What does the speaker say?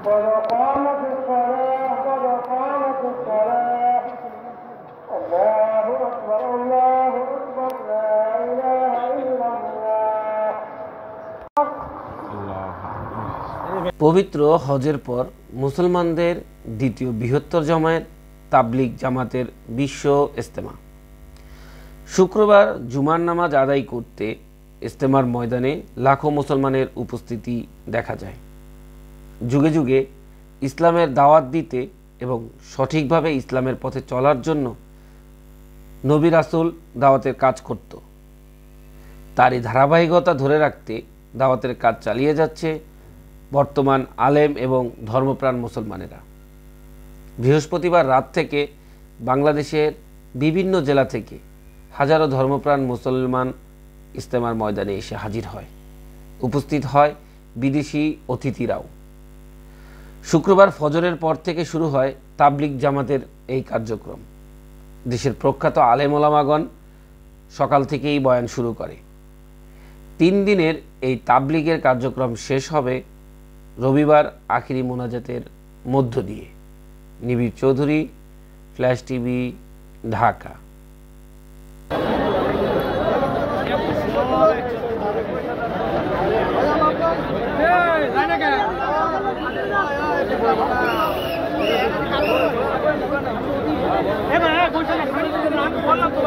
قد قامت الصلاة قد قامت الصلاة الله أكبر الله أكبر لا إله إلا الله পবিত্র হজের পর মুসলমানদের দ্বিতীয় বৃহত্তর জামায়াত তাবলিগ জামাতের বিশ্ব ইজতেমা। শুক্রবার জুমার নামাজ আদায় করতে ইজতেমার ময়দানে লাখো মুসলমানের উপস্থিতি দেখা যায়। যুগে যুগে ইসলামের দাওয়াত দিতে এবং সঠিকভাবে ইসলামের পথে চলার জন্য নবী রাসূল দাওয়াতের কাজ করত। তারই ধারাবাহিকতা ধরে রাখতে দাওয়াতের কাজ চালিয়ে যাচ্ছে বর্তমান আলেম এবং ধর্মপ্রাণ মুসলমানেরা। বৃহস্পতিবার রাত থেকে বাংলাদেশের বিভিন্ন জেলা থেকে হাজারো ধর্মপ্রাণ মুসলমান ইজতেমার ময়দানে এসে হাজির হয়। উপস্থিত হয় বিদেশি অতিথিরাও। শুক্রবার ফজরের পর থেকে শুরু হয় তাবলিগ জামাতের এই কার্যক্রম। দেশের প্রখ্যাত আলেম ওলামাগণ সকাল থেকেই বয়ান শুরু করে। 3 দিনের এই তাবলিগের কার্যক্রম শেষ হবে রবিবার আখিরি মোনাজাতের মধ্য দিয়ে। নিবিড় চৌধুরী, ফ্ল্যাশ টিভি, ঢাকা। বললাম তো